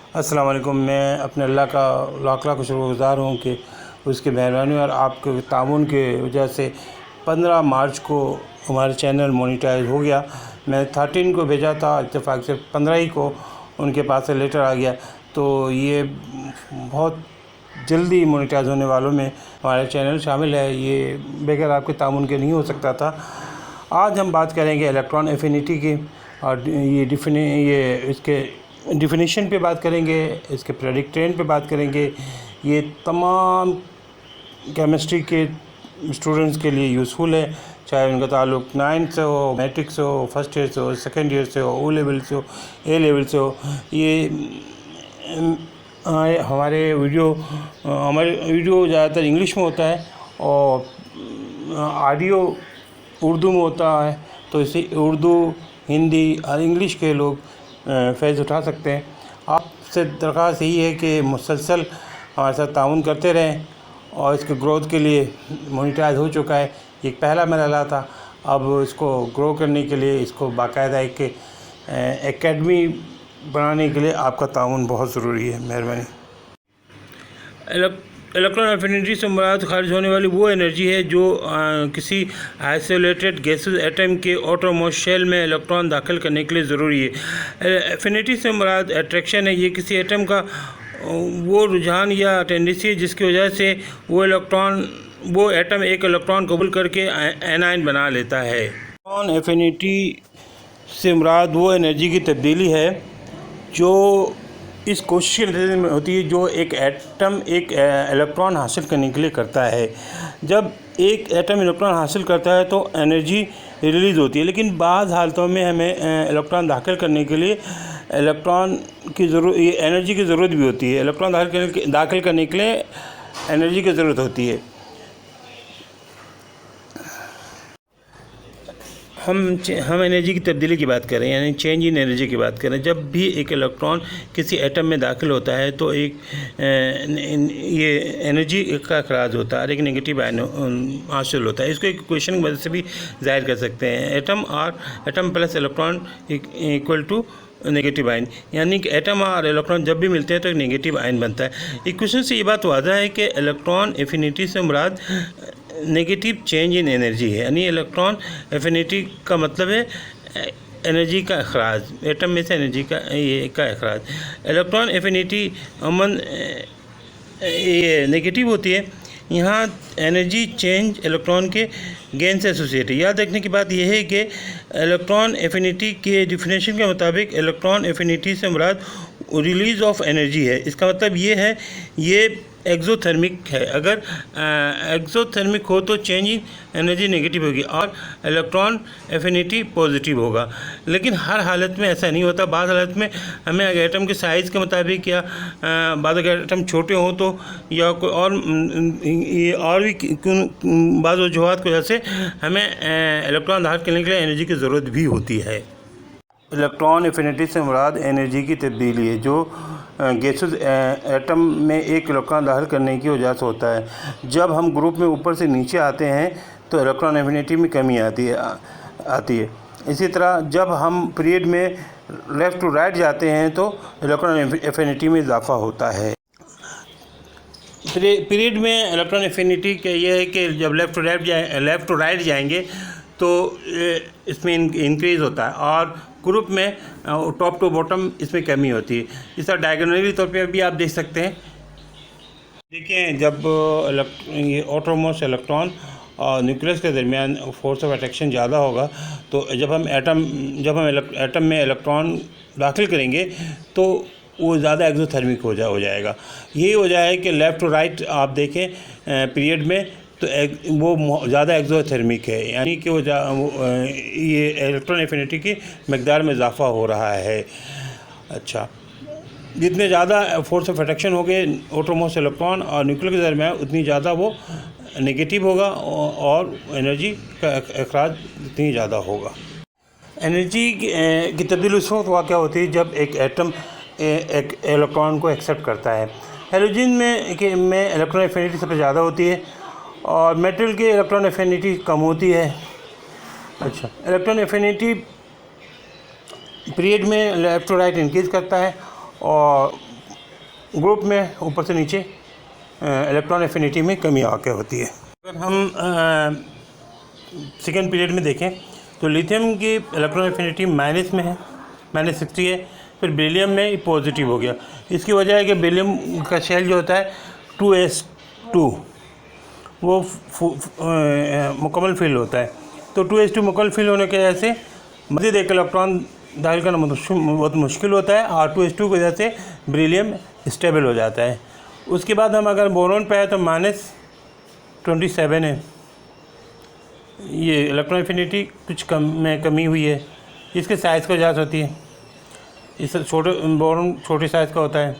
अस्सलाम वालेकुम। मैं अपने अल्लाह का लाख लाख शुक्रगुज़ार हूँ कि उसकी मेहरबानी और आपके ताउन के वजह से 15 मार्च को हमारा चैनल मोनेटाइज हो गया। मैं 13 को भेजा था, इत्तेफाक से 15 ही को उनके पास से लेटर आ गया। तो ये बहुत जल्दी मोनेटाइज होने वालों में हमारा चैनल शामिल है। ये बगैर आपके ताउन के नहीं हो सकता था। आज हम बात करेंगे इलेक्ट्रॉन एफिनिटी की और ये इसके डिफिनीशन पे बात करेंगे, इसके प्रेडिक्टेंट पे बात करेंगे। ये तमाम केमिस्ट्री के स्टूडेंट्स के लिए यूज़फुल है, चाहे उनका ताल्लुक 9th से हो, मैट्रिक से हो, फर्स्ट ईयर से हो, सेकेंड ईयर से हो, ओ लेवल से हो, ए लेवल से हो। ये हमारे वीडियो ज़्यादातर इंग्लिश में होता है और ऑडियो उर्दू में होता है, तो इसे उर्दू, हिंदी और इंग्लिश के लोग फ़ायदा उठा सकते हैं। आपसे दरख्वास्त यही है कि मुसलसल हमारे साथ ताउन करते रहें और इसके ग्रोथ के लिए मोनेटाइज हो चुका है। ये पहला मरहला था। अब इसको ग्रो करने के लिए इसको बाकायदा एक एकेडमी बनाने के लिए आपका ताउन बहुत ज़रूरी है। मेहरबानी। इलेक्ट्रॉन एफिनिटी से मुराद खारिज होने वाली वो एनर्जी है जो किसी आइसोलेटेड गैसेस एटम के ऑटोमोस्ट शेल में इलेक्ट्रॉन दाखिल करने के लिए ज़रूरी है। एफिनिटी से मुराद अट्रैक्शन है। ये किसी एटम का वो रुझान या टेंडेंसी है जिसकी वजह से वो एटम एक इलेक्ट्रॉन कबूल करके एनायन बना लेता है। इलेक्ट्रॉन एफिनिटी से मुराद वो एनर्जी की तब्दीली है जो इस कोशिश के नतीजे में होती है जो एक एटम एक इलेक्ट्रॉन हासिल करने के लिए करता है। जब एक एटम इलेक्ट्रॉन हासिल करता है तो एनर्जी रिलीज़ होती है, लेकिन बाज़ हालतों में हमें इलेक्ट्रॉन दाखिल करने के लिए एनर्जी की ज़रूरत भी होती है। इलेक्ट्रॉन दाखिल करने के लिए एनर्जी की ज़रूरत होती है। हम एनर्जी की तब्दीली की बात कर रहे हैं, यानी चेंज इन एनर्जी की बात कर रहे हैं। जब भी एक इलेक्ट्रॉन किसी एटम में दाखिल होता है तो ये एनर्जी का अखराज होता है और एक नेगेटिव आयन हासिल होता है। इसको एक इक्वेशन की मदद से भी ज़ाहिर कर सकते हैं। Atom plus electron equal to negative ion, यानी कि एटम और इलेक्ट्रॉन जब भी मिलते हैं तो एक नेगेटिव आयन बनता है। इक्वेशन से ये बात वाज़ह है कि इलेक्ट्रॉन एफिनिटी से मुराद नेगेटिव चेंज इन एनर्जी है, यानी इलेक्ट्रॉन एफिनिटी का मतलब है एनर्जी का अखराज, एटम में से एनर्जी का अखराज। इलेक्ट्रॉन एफिनिटी अमन ये नेगेटिव होती है। यहाँ एनर्जी चेंज इलेक्ट्रॉन के गेन से एसोसिएट है। याद रखने की बात यह है कि इलेक्ट्रॉन एफिनिटी के डिफिनेशन के मुताबिक इलेक्ट्रॉन एफिनिटी से मुराद रिलीज़ ऑफ एनर्जी है। इसका मतलब ये है ये एक्सोथर्मिक है। अगर एक्सोथर्मिक हो तो चेंज इन एनर्जी नेगेटिव होगी और इलेक्ट्रॉन एफिनिटी पॉजिटिव होगा, लेकिन हर हालत में ऐसा नहीं होता। बाद हालत में हमें अगर एटम के साइज़ के मुताबिक या बाद अगर एटम छोटे हों तो या कोई और भी बाद वजूहात की वजह से हमें इलेक्ट्रॉन दाखिल करने के लिए एनर्जी की ज़रूरत भी होती है। इलेक्ट्रॉन एफिनिटी से मुराद एनर्जी की तब्दीली है जो गैसेस एटम में एक इलेक्ट्रॉन दाखिल करने की वजह से होता है। जब हम ग्रुप में ऊपर से नीचे आते हैं तो इलेक्ट्रॉन एफिनिटी में कमी आती है। इसी तरह जब हम पीरियड में लेफ़्ट टू राइट जाते हैं तो इलेक्ट्रॉन एफिनिटी में इजाफा होता है। पीरियड में इलेक्ट्रॉन एफिनिटी का यह है कि जब लेफ़्ट टू राइट जाएंगे तो इसमें इंक्रीज़ होता है और ग्रुप में टॉप टू बॉटम इसमें कमी होती है। इस तरह डायगोनली तौर पे भी आप देख सकते हैं। देखिए जब ये ऑटोमोस्ट इलेक्ट्रॉन और न्यूक्लियस के दरमियान फोर्स ऑफ अट्रैक्शन ज़्यादा होगा तो जब हम एटम में इलेक्ट्रॉन दाखिल करेंगे तो वो ज़्यादा एक्सोथर्मिक हो जाएगा। यही वजह है कि लेफ़्ट टू राइट आप देखें पीरियड में तो वो ज़्यादा एक्सोथर्मिक है, यानी कि ये इलेक्ट्रॉन एफिनिटी की मकदार में इजाफा हो रहा है। अच्छा, जितने ज़्यादा फोर्स ऑफ अट्रैक्शन होंगे ऑटोमोस्ट इलेक्ट्रॉन और न्यूक्लियस के दरमियान उतनी ज़्यादा वो नेगेटिव होगा और एनर्जी का अखराज उतनी ज़्यादा होगा। एनर्जी की तब्दीली उस वक्त वाक़ होती है जब एक एटम एक इलेक्ट्रॉन को एक्सेप्ट करता है। हेलोजन में इलेक्ट्रॉन एफिनिटी सबसे ज़्यादा होती है और मेटल की इलेक्ट्रॉन एफिनिटी कम होती है। अच्छा, इलेक्ट्रॉन एफिनिटी पीरियड में लेफ़्ट टू राइट इंक्रीज़ करता है और ग्रुप में ऊपर से नीचे इलेक्ट्रॉन एफिनिटी में कमी आके होती है। अगर हम सेकेंड पीरियड में देखें तो लिथियम की इलेक्ट्रॉन एफिनिटी माइनस में है, -60 है। फिर बेरिलियम में पॉजिटिव हो गया। इसकी वजह है कि बेरिलियम का शेल जो होता है 2s2 वो मुकम्मल फिल होता है। तो 2s2 मुकम्मल फिल होने की वजह से मज़ीद एक इलेक्ट्रॉन दाखिल करना बहुत मुश्किल होता है और 2s2 की वजह से बेरिलियम स्टेबल हो जाता है। उसके बाद हम अगर बोरॉन पे आए तो -27 है। ये इलेक्ट्रॉन एफिनिटी कुछ कमी हुई है। इसके साइज़ की वजह होती है, इस बोरॉन छोटे साइज़ का होता है।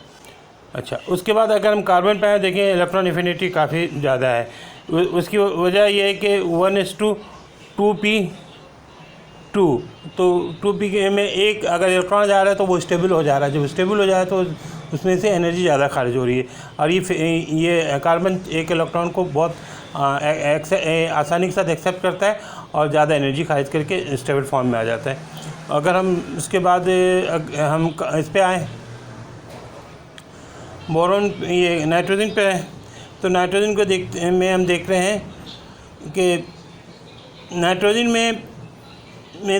अच्छा, उसके बाद अगर हम कार्बन पे आए देखें इलेक्ट्रॉन एफिनिटी काफ़ी ज़्यादा है। उसकी वजह यह है कि 1:2p2, तो 2p में एक अगर इलेक्ट्रॉन जा रहा है तो वो स्टेबल हो जा रहा है। जब स्टेबल हो जाए तो उसमें से एनर्जी ज़्यादा खारिज हो रही है और ये कार्बन एक इलेक्ट्रॉन को बहुत आसानी के साथ एक्सेप्ट करता है और ज़्यादा एनर्जी खारिज करके स्टेबल फॉर्म में आ जाता है। अगर हम उसके बाद हम इस पे आए बोरॉन, ये नाइट्रोजन पे है, तो नाइट्रोजन को हम देख रहे हैं कि नाइट्रोजन में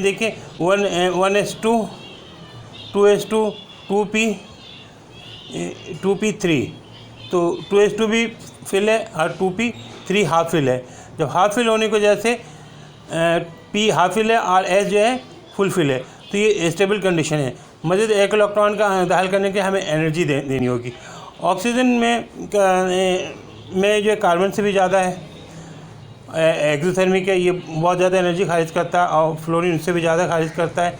देखिए 1s2, 2s2, 2p3, तो 2s2 भी फिल है और 2p3 हाफ फिल है। जब हाफ फिल होने की वजह से p हाफ फिल है और s जो है फुल फिल है, तो ये स्टेबल कंडीशन है। मज़ीद एक इलेक्ट्रॉन का दाखिल करने के हमें एनर्जी देनी होगी। ऑक्सीजन में जो कार्बन से भी ज़्यादा है, एक्सोथर्मिक है, ये बहुत ज़्यादा एनर्जी खारिज करता है और फ्लोरीन से भी ज़्यादा खारिज करता है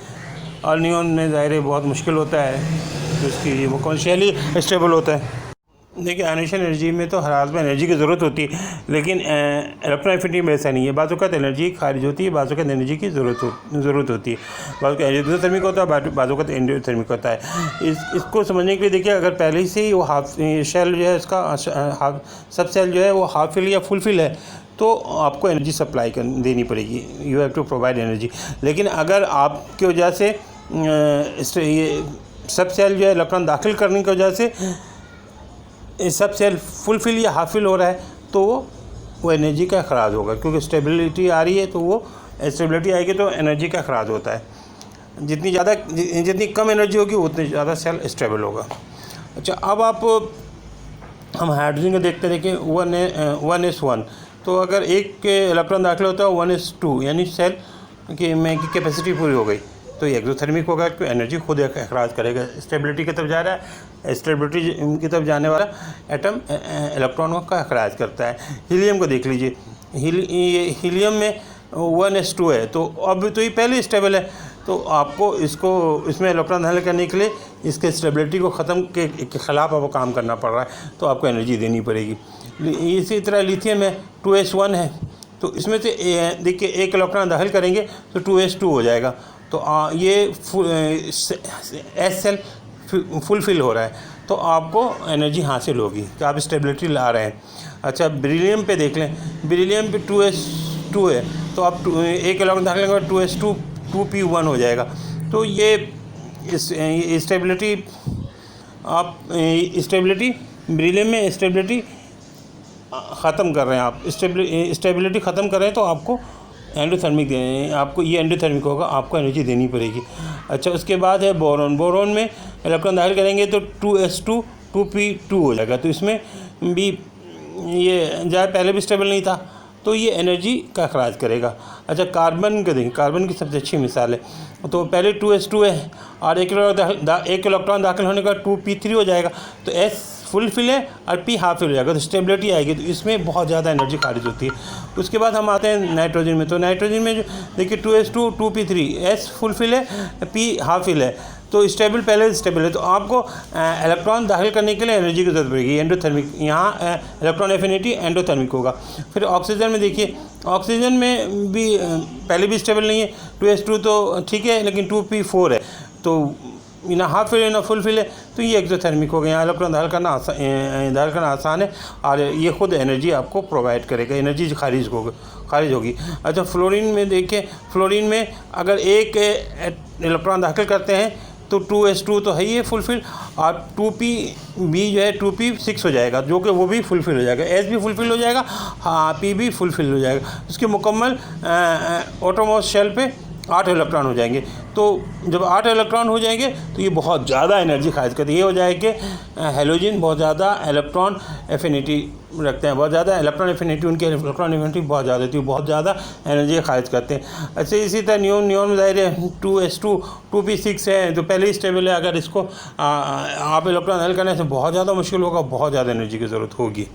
और नियॉन में ज़ाहिर है बहुत मुश्किल होता है, तो इसकी वो कॉन्शियली स्टेबल होता है। देखिए, आयनेशन एनर्जी में तो हर हाल में एनर्जी की ज़रूरत होती है, लेकिन इलेक्ट्रॉन एफिनिटी में ऐसा नहीं है। बाज़ औक़ात एनर्जी खारिज होती है, बाज़ औक़ात एनर्जी की ज़रूरत होती है। बाज़ औक़ात एक्सोथर्मिक होता है, बाज़ औक़ात एंडोथर्मिक होता है। इसको समझने के लिए देखिए, अगर पहले से ही वो हाफ शेल जो है उसका हाफ सब सेल जो है वो हाफ फिल या फुल फिल है तो आपको एनर्जी सप्लाई देनी पड़ेगी, you have to provide energy. लेकिन अगर आपकी वजह से ये सब सेल जो है इलेक्ट्रॉन दाखिल करने की वजह से सब सेल फुल फिल या हाफ फिल हो रहा है तो वो एनर्जी का अखराज होगा, क्योंकि स्टेबिलिटी आ रही है तो वो स्टेबिलिटी आएगी तो एनर्जी का अखराज होता है। जितनी कम एनर्जी होगी उतनी ज़्यादा सेल स्टेबल होगा। अच्छा, अब हम हाइड्रोजन को देखते 1s1, तो अगर एक इलेक्ट्रॉन दाखिल होता है 1s2, यानी सेल की कैपेसिटी पूरी हो गई, तो ये एक्सोथर्मिक होगा कि एनर्जी खुद अखराज करेगा। स्टेबिलिटी की तरफ जा रहा है, स्टेबिलिटी की तरफ जाने वाला एटम इलेक्ट्रॉनों का अखराज करता है। हीलियम को देख लीजिए, हीलियम में 1s2 है, तो अब तो ये पहले स्टेबल है, तो आपको इसमें इलेक्ट्रॉन दाखिल करने के लिए इसके स्टेबिलिटी को ख़त्म के ख़िलाफ़ आपको काम करना पड़ रहा है, तो आपको एनर्जी देनी पड़ेगी। इसी तरह लिथियम में 2s1 है, तो इसमें से देखिए एक इलेक्ट्रॉन दाखिल करेंगे तो 2s2 हो जाएगा, तो ये एस सेल फुल फिल हो रहा है, तो आपको एनर्जी हासिल होगी, तो आप स्टेबिलिटी ला रहे हैं। अच्छा, बेरिलियम पे देख लें, बेरिलियम पे 2s2 है, तो आप एक इलेक्ट्रॉन दाखिल करेंगे 2s2 2p1 हो जाएगा। तो ये स्टेबिलिटी बेरिलियम में स्टेबिलिटी ख़त्म कर रहे हैं आप, स्टेबिलिटी ख़त्म कर रहे हैं, तो आपको एंडोथर्मिक देने, आपको ये एंडोथर्मिक होगा, आपको एनर्जी देनी पड़ेगी। अच्छा, उसके बाद है बोरॉन में इलेक्ट्रॉन दाखिल करेंगे तो 2s2 2p2 हो जाएगा, तो इसमें भी ये जहाँ पहले भी स्टेबल नहीं था तो ये एनर्जी का अखराज करेगा। अच्छा, कार्बन को देखें, कार्बन की सबसे अच्छी मिसाल है, तो पहले 2s2 है और एक इलेक्ट्रॉन दाखिल होने का 2p3 हो जाएगा, तो s फुल फिल है और p हाफ फिल हो जाएगा, तो स्टेबिलिटी आएगी, तो इसमें बहुत ज़्यादा एनर्जी खारिज होती है। उसके बाद हम आते हैं नाइट्रोजन में, तो नाइट्रोजन में जो देखिए 2s2 2p3, s full fill है, p हाफ फिल है, तो स्टेबल पहले स्टेबल है, तो आपको इलेक्ट्रॉन दाखिल करने के लिए एनर्जी की ज़रूरत पड़ेगी, एंडोथर्मिक। यहाँ इलेक्ट्रॉन एफिनिटी एंडोथर्मिक होगा। फिर ऑक्सीजन में देखिए, ऑक्सीजन में भी पहले भी स्टेबल नहीं है, 2s2 तो ठीक है, लेकिन 2p4 है, तो ना हाफ फिल है ना फुल फिल है, तो ये एक्सोथर्मिक हो गया। यहाँ इलेक्ट्रॉन दाखिल करना आसान है और ये खुद एनर्जी आपको प्रोवाइड करेगा, एनर्जी खारिज होगी। अच्छा, फ्लोरीन में देखिए, फ्लोरीन में अगर एक इलेक्ट्रॉन दाखिल करते हैं तो 2s2 तो है ही है फुलफिल, और 2p भी जो है 2p6 हो जाएगा, जो कि वो भी फुलफिल हो जाएगा, s भी फुलफिल हो जाएगा, हाँ p भी फुलफिल हो जाएगा। उसके मुकम्मल ऑटोमोस्ट शेल पे 8 इलेक्ट्रॉन हो जाएंगे। तो जब 8 इलेक्ट्रॉन हो जाएंगे तो ये बहुत ज़्यादा एनर्जी खारिज करती है। ये हो जाए कि हेलोजन बहुत ज़्यादा इलेक्ट्रॉन एफिनिटी रखते हैं, बहुत ज़्यादा इलेक्ट्रॉन एफिनिटी, उनकी इलेक्ट्रॉन एफिनिटी बहुत ज़्यादा होती है, बहुत ज़्यादा एनर्जी खारिज करते हैं। ऐसे इसी तरह नियोन ज़ाहिर है 2s2 2p6 है, तो पहले ही स्टेबल है। अगर इसको आप इलेक्ट्रॉन हल करने से बहुत ज़्यादा मुश्किल होगा, बहुत ज़्यादा एनर्जी की ज़रूरत होगी।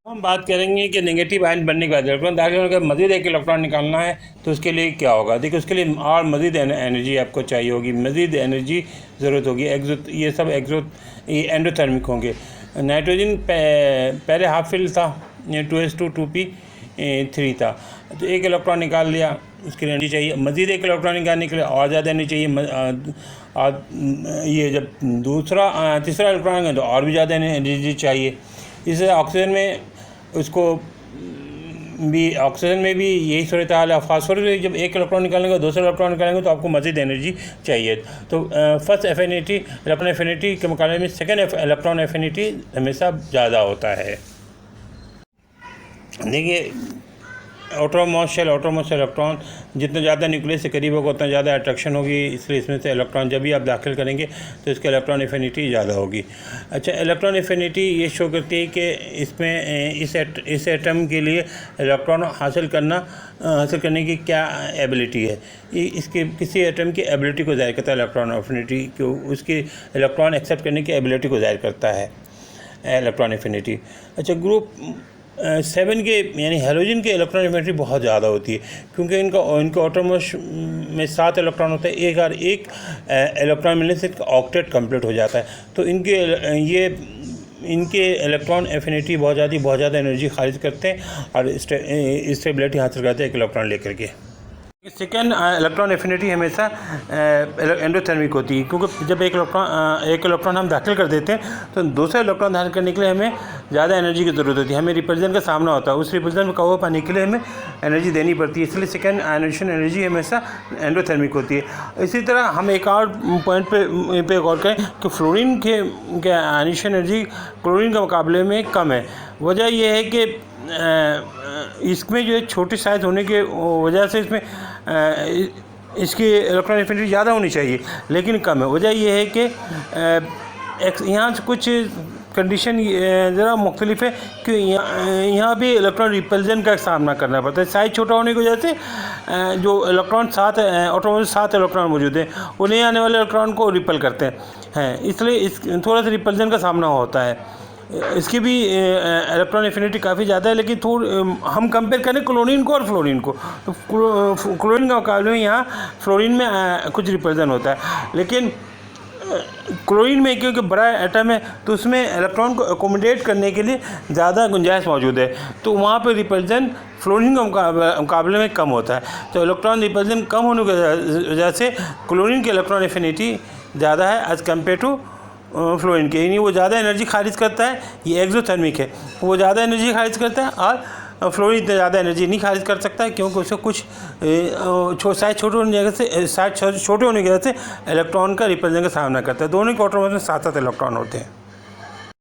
हम बात करेंगे कि नेगेटिव आयन बनने के बाद इलेक्ट्रॉन दाखिल होकर मज़ीद एक इलेक्ट्रॉन निकालना है तो उसके लिए क्या होगा। देखिए, उसके लिए और मज़ीद एनर्जी आपको चाहिए होगी, मज़ीद एनर्जी ज़रूरत होगी। ये सब ये एंडोथर्मिक होंगे। नाइट्रोजन पहले हाफ फिल था, 2s2 2p3 था, तो एक इलेक्ट्रॉन निकाल लिया, उसके लिए एनर्जी चाहिए। मज़ीद एक इलेक्ट्रॉन निकालने के लिए और ज़्यादा एनर्जी चाहिए। और ये जब तीसरा इलेक्ट्रॉन है तो और भी ज़्यादा एनर्जी चाहिए। इससे ऑक्सीजन में भी यही सूरत हाल है। फास्फोरस में जब एक इलेक्ट्रॉन निकालेंगे, दूसरा इलेक्ट्रॉन निकालेंगे तो आपको मज़ीद एनर्जी चाहिए। तो फर्स्ट इलेक्ट्रॉन एफिनिटी के मुकाबले में सेकेंड इलेक्ट्रॉन एफिनिटी हमेशा ज़्यादा होता है। देखिए, ऑटोमोस्ट इलेक्ट्रॉन जितना ज़्यादा न्यूक्लियस से करीब होगा उतना ज़्यादा अट्रैक्शन होगी, इसलिए इसमें से इलेक्ट्रॉन जब भी आप दाखिल करेंगे तो इसकी इलेक्ट्रॉन एफिनिटी ज़्यादा होगी। अच्छा, इलेक्ट्रॉन एफिनिटी ये शो करती है कि इसमें इस एटम के लिए इलेक्ट्रॉन हासिल करने की क्या एबिलिटी है। इसके किसी एटम की एबिलिटी को ज़ाहिर करता है इलेक्ट्रॉन एफिनिटी को, उसकी इलेक्ट्रॉन एक्सेप्ट करने की एबिलिटी को ज़ाहिर करता है इलेक्ट्रॉन एफिनिटी। अच्छा, ग्रुप 7 के यानी हेलोजन के इलेक्ट्रॉन एफिनिटी बहुत ज़्यादा होती है, क्योंकि इनका ऑटोमोस्ट में 7 इलेक्ट्रॉन होते हैं। एक इलेक्ट्रॉन मिलने से ऑक्टेट कंप्लीट हो जाता है। तो इनके इलेक्ट्रॉन एफिनिटी बहुत ज़्यादा एनर्जी खारिज करते हैं और स्टेबिलिटी हासिल करते हैं एक इलेक्ट्रॉन लेकर के। सेकेंड इलेक्ट्रॉन एफिनिटी हमेशा एंडोथर्मिक होती है, क्योंकि जब एक इलेक्ट्रॉन हम दाखिल कर देते हैं तो दूसरा इलेक्ट्रॉन दाखिल करने के लिए हमें ज़्यादा एनर्जी की ज़रूरत होती है। हमें रिपल्जन का सामना होता है, उस रिपल्जन में कवर पाने के लिए हमें एनर्जी देनी पड़ती है, इसलिए सेकेंड आयनेशन एनर्जी हमेशा एंडोथर्मिक होती है। इसी तरह हम एक और पॉइंट पे गौर करें कि फ्लोरीन के आयनेशन एनर्जी क्लोरीन के मुकाबले में कम है। वजह यह है कि इसमें जो है छोटे साइज होने के वजह से इसमें इसकी इलेक्ट्रॉन एफिनिटी ज़्यादा होनी चाहिए, लेकिन कम है। वजह यह है कि यहाँ से कुछ कंडीशन ज़रा मुख्तलिफ है कि यहाँ भी इलेक्ट्रॉन रिपल्जन का सामना करना पड़ता है। साइज़ छोटा होने की वजह से जो इलेक्ट्रॉन ऑटोमोबाइल 7 इलेक्ट्रॉन मौजूद हैं, उन्हें आने वाले इलेक्ट्रॉन को रिपल करते हैं, इसलिए थोड़ा सा रिपल्जन का सामना होता है। इसकी भी इलेक्ट्रॉन एफिनिटी काफ़ी ज़्यादा है, लेकिन हम कंपेयर करें क्लोरीन को और फ्लोरीन को, तो क्लोरीन के मुकाबले में यहाँ फ्लोरीन में कुछ रिपल्जन होता है, लेकिन क्लोरीन में क्योंकि बड़ा एटम है तो उसमें इलेक्ट्रॉन को अकोमोडेट करने के लिए ज़्यादा गुंजाइश मौजूद है, तो वहाँ पर रिपल्जन फ्लोरीन के मुकाबले में कम होता है। तो इलेक्ट्रॉन रिपल्जन कम होने की वजह से क्लोरीन की इलेक्ट्रॉन एफिनिटी ज़्यादा है एज़ कम्पेयर टू फ्लोरीन के, यानी वो ज़्यादा एनर्जी खारिज करता है। ये एक्सोथर्मिक है, वो ज़्यादा एनर्जी खारिज करता है, और फ्लोरीन इतना ज़्यादा एनर्जी नहीं खारिज कर सकता है, क्योंकि उससे कुछ साइज छोटे होने की वजह से इलेक्ट्रॉन का रिपल्जन का सामना करता है। दोनों के ऑटोमोबाइल में 7 इलेक्ट्रॉन होते हैं।